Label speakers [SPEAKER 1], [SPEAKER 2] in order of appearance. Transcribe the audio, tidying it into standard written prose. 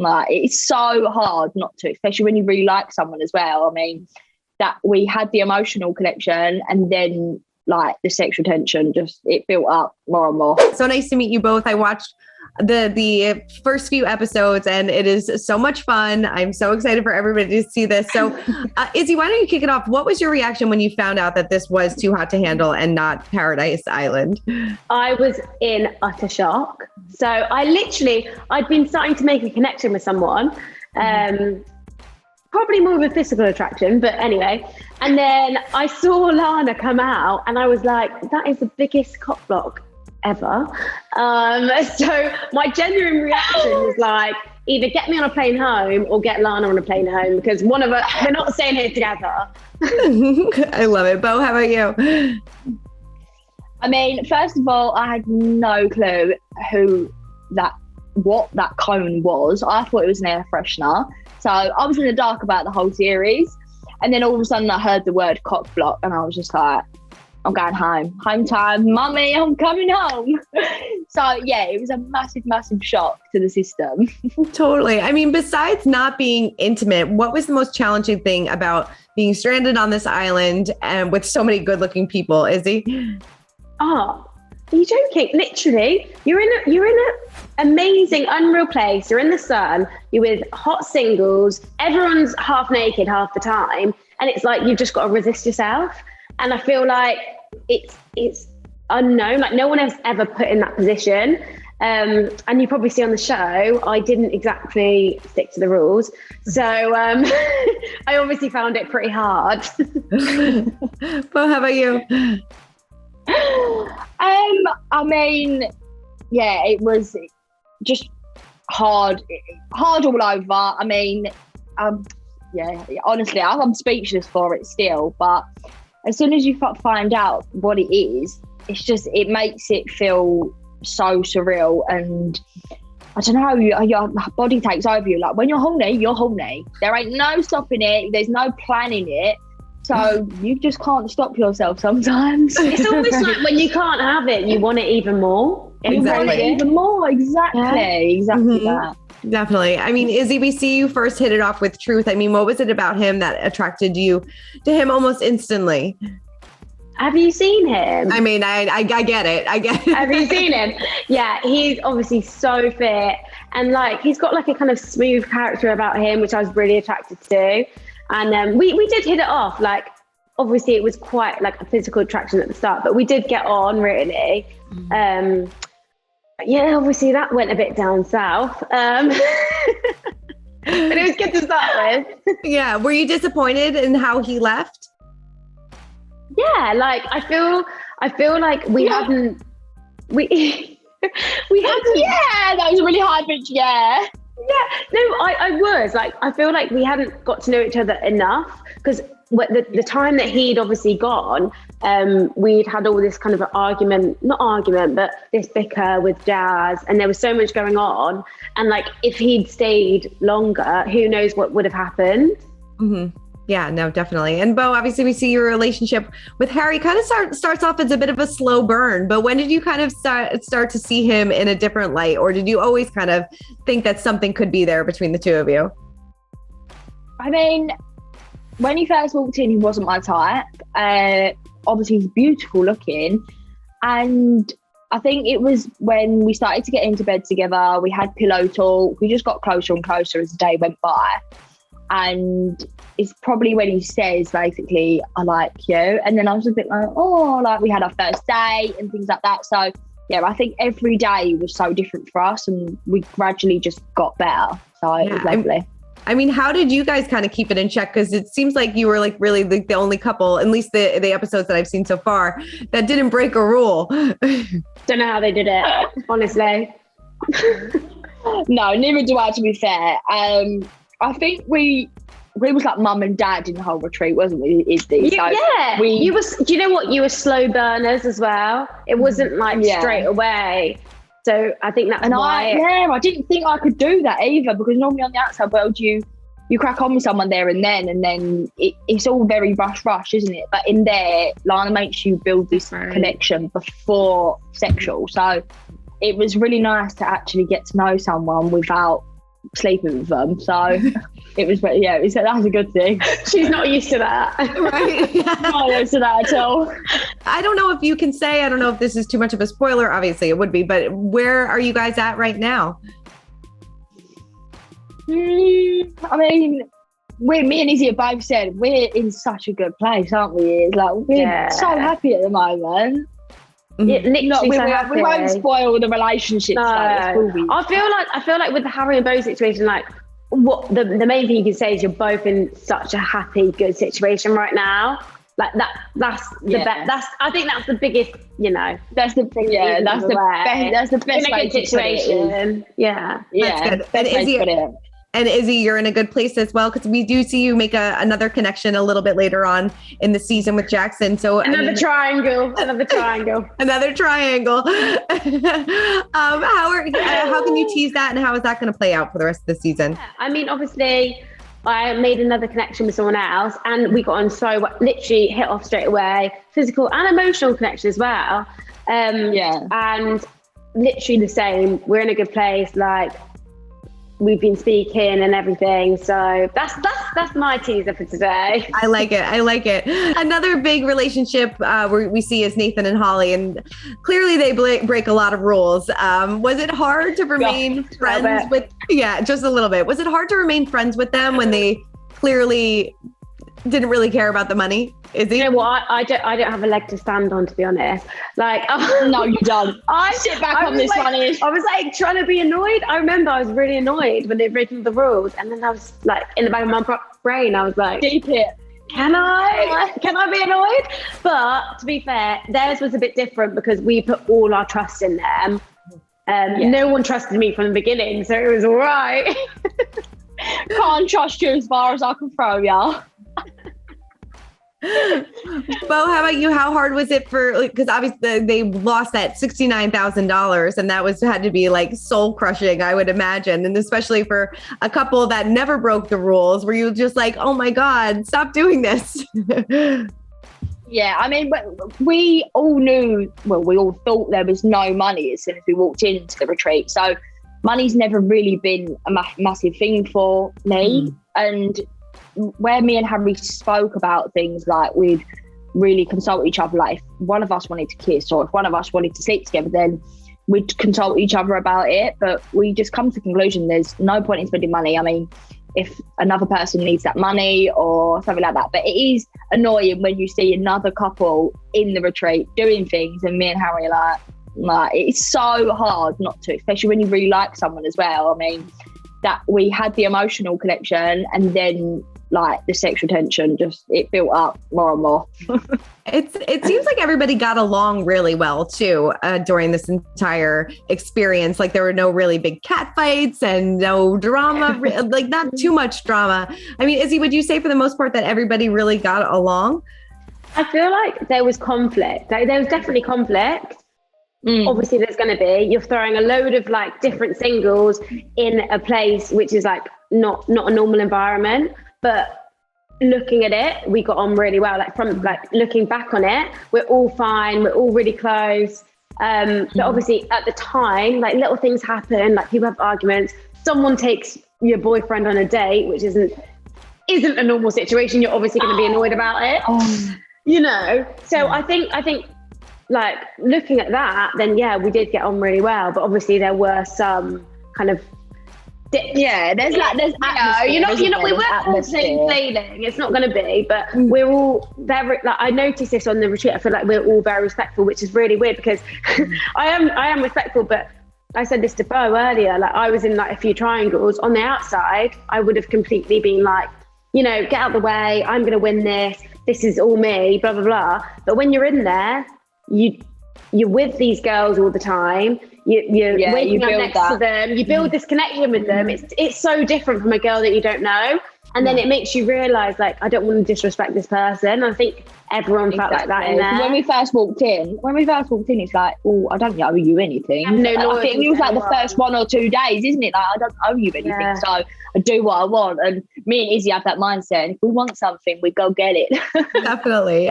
[SPEAKER 1] Like, it's so hard not to, especially when you really like someone as well. I mean, that we had the emotional connection and then like the sexual tension, just it built up more and more.
[SPEAKER 2] So nice to meet you both. I watched the first few episodes and it is so much fun. I'm so excited for everybody to see this. So Izzy, why don't you kick it off? What was your reaction when you found out that this was Too Hot to Handle and not Paradise Island?
[SPEAKER 3] I was in utter shock. So I'd been starting to make a connection with someone, probably more of a physical attraction, but anyway. And then I saw Lana come out and I was like, that is the biggest cock block ever. So my genuine reaction was like, either get me on a plane home or get Lana on a plane home, because one of us, we're not staying here together.
[SPEAKER 2] I love it. Beau, how about you?
[SPEAKER 1] I mean, first of all, I had no clue what that cone was. I thought it was an air freshener. So I was in the dark about the whole series. And then all of a sudden I heard the word cock block and I was just like, I'm going home. Home time. Mummy, I'm coming home. So yeah, it was a massive, massive shock to the system.
[SPEAKER 2] Totally. I mean, besides not being intimate, what was the most challenging thing about being stranded on this island and with so many good looking people, Izzy?
[SPEAKER 3] Oh, are you joking? Literally, you're in an amazing, unreal place. You're in the sun. You're with hot singles. Everyone's half naked half the time. And it's like, you've just got to resist yourself. And I feel like it's unknown. Like, no one else ever put in that position. And you probably see on the show, I didn't exactly stick to the rules. So I obviously found it pretty hard.
[SPEAKER 2] Well, how about you?
[SPEAKER 1] I mean, yeah, it was just hard all over. I mean, yeah, honestly, I'm speechless for it still. But as soon as you find out what it is, it makes it feel so surreal. And I don't know, your body takes over you. Like, when you're horny, you're horny. There ain't no stopping it. There's no planning it. So you just can't stop yourself sometimes.
[SPEAKER 3] It's almost like when you can't have it, you want it even more.
[SPEAKER 1] You want it even more, exactly. Yeah. Exactly that.
[SPEAKER 2] Definitely. I mean, Izzy, we see you first hit it off with Truth. I mean, what was it about him that attracted you to him almost instantly?
[SPEAKER 3] Have you seen him?
[SPEAKER 2] I mean, I get it.
[SPEAKER 3] Have you seen him? Yeah, he's obviously so fit. And like, he's got like a kind of smooth character about him, which I was really attracted to. And we did hit it off. Like, obviously it was quite like a physical attraction at the start, but we did get on really. Yeah, obviously that went a bit down south. But it was good to start with.
[SPEAKER 2] Yeah. Were you disappointed in how he left?
[SPEAKER 3] Yeah, like I feel like we hadn't. Yeah,
[SPEAKER 1] that was a really hard pitch. Yeah.
[SPEAKER 3] Yeah, no, I was like, I feel like we hadn't got to know each other enough, because the time that he'd obviously gone, we'd had all this kind of not argument, but this bicker with Jazz, and there was so much going on. And like, if he'd stayed longer, who knows what would have happened.
[SPEAKER 2] Mm-hmm. Yeah, no, definitely. And Beau, obviously we see your relationship with Harry kind of starts off as a bit of a slow burn, but when did you kind of start to see him in a different light? Or did you always kind of think that something could be there between the two of you?
[SPEAKER 1] I mean, when he first walked in, he wasn't my type. Obviously he's beautiful looking. And I think it was when we started to get into bed together, we had pillow talk, we just got closer and closer as the day went by. And it's probably when he says, basically, I like you. And then I was a bit like, oh, like we had our first date and things like that. So, yeah, I think every day was so different for us and we gradually just got better. So it was lovely.
[SPEAKER 2] I mean, how did you guys kind of keep it in check? Because it seems like you were like really the only couple, at least the episodes that I've seen so far, that didn't break a rule.
[SPEAKER 3] Don't know how they did it, honestly.
[SPEAKER 1] No, neither do I, to be fair. I think we was like mum and dad in the whole retreat, wasn't we, Izzy? So
[SPEAKER 3] yeah. Do you know what? You were slow burners as well. It wasn't like straight away. So I think that's why.
[SPEAKER 1] I didn't think I could do that either, because normally on the outside world, you crack on with someone there and then it's all very rush, isn't it? But in there, Lana makes you build this connection before sexual. So it was really nice to actually get to know someone without sleeping with them. So it was, yeah, that was a good thing.
[SPEAKER 3] She's not used to that.
[SPEAKER 2] Right.
[SPEAKER 1] Not used to that at all.
[SPEAKER 2] I don't know if you can say, I don't know if this is too much of a spoiler. Obviously it would be, but where are you guys at right now?
[SPEAKER 1] I mean, me and Izzy have both said we're in such a good place, aren't we? It's like we're so happy at the moment.
[SPEAKER 3] Yeah, literally
[SPEAKER 1] we won't spoil the relationship.
[SPEAKER 3] No. I feel like with the Harry and Beau situation, like what the main thing you can say is you're both in such a happy, good situation right now. Like that's the best. I think that's the biggest. That's the thing. Yeah, that's the best. That's the best way to situation. Yeah,
[SPEAKER 2] that's good.
[SPEAKER 1] Best way to put it.
[SPEAKER 2] And Izzy, you're in a good place as well, because we do see you make another connection a little bit later on in the season with Jackson. So
[SPEAKER 3] another triangle.
[SPEAKER 2] Another triangle. How can you tease that, and how is that going to play out for the rest of the season?
[SPEAKER 3] I mean, obviously, I made another connection with someone else, and we got on literally hit off straight away, physical and emotional connection as well. And literally the same. We're in a good place. Like, we've been speaking and everything. So that's my teaser for today.
[SPEAKER 2] I like it. Another big relationship we see is Nathan and Holly, and clearly they break a lot of rules. Was it hard to remain friends with? Yeah, just a little bit. Was it hard to remain friends with them when they clearly didn't really care about the money? Is it?
[SPEAKER 3] You know what? I don't have a leg to stand on, to be honest. Like,
[SPEAKER 1] no, you don't. I sit back on this one. I
[SPEAKER 3] was like trying to be annoyed. I remember I was really annoyed when they were breaking the rules, and then I was like, in the back of my brain, I was like,
[SPEAKER 1] deep it.
[SPEAKER 3] Can I be annoyed? But to be fair, theirs was a bit different because we put all our trust in them. No one trusted me from the beginning, so it was all right.
[SPEAKER 1] Can't trust you as far as I can throw you.
[SPEAKER 2] Beau, how about you? How hard was it because obviously they lost that $69,000, and that had to be like soul crushing, I would imagine. And especially for a couple that never broke the rules, were you just like, oh my God, stop doing this?
[SPEAKER 1] Yeah, I mean, we all knew, we all thought there was no money as soon as we walked into the retreat. So money's never really been a massive thing for me. And where me and Harry spoke about things, like we'd really consult each other. Like if one of us wanted to kiss or if one of us wanted to sleep together, then we'd consult each other about it. But we just come to the conclusion there's no point in spending money. I mean, if another person needs that money or something like that. But it is annoying when you see another couple in the retreat doing things, and me and Harry are like it's so hard not to, especially when you really like someone as well. I mean, that we had the emotional connection, and then like the sexual tension, it built up more and more.
[SPEAKER 2] It seems like everybody got along really well too during this entire experience. Like there were no really big cat fights and no drama, like not too much drama. I mean, Izzy, would you say for the most part that everybody really got along?
[SPEAKER 3] I feel like there was conflict. Like there was definitely conflict. Obviously there's going to be, you're throwing a load of like different singles in a place which is like not a normal environment. But looking at it, we got on really well. Like from like looking back on it, we're all fine. We're all really close. But obviously at the time, like little things happen. Like people have arguments. Someone takes your boyfriend on a date, which isn't a normal situation. You're obviously going to be annoyed about it. So I think like looking at that, then yeah, we did get on really well. But obviously there were some kind of there's we weren't all plain sailing. It's not going to be, but we're all very. Like I noticed this on the retreat. I feel like we're all very respectful, which is really weird because I am respectful. But I said this to Beau earlier. Like I was in like a few triangles on the outside. I would have completely been like, get out of the way. I'm going to win this. This is all me. Blah blah blah. But when you're in there, you're with these girls all the time. You're waking up next to them. You build this connection with them. It's so different from a girl that you don't know. And then it makes you realise, like, I don't want to disrespect this person. I think everyone felt like that in there.
[SPEAKER 1] When we first walked in, it's like, oh, I don't owe you anything. I think it was like the first 1 or 2 days, isn't it? Like, I don't owe you anything, so I do what I want. And me and Izzy have that mindset. And if we want something, we go get it.
[SPEAKER 2] Definitely.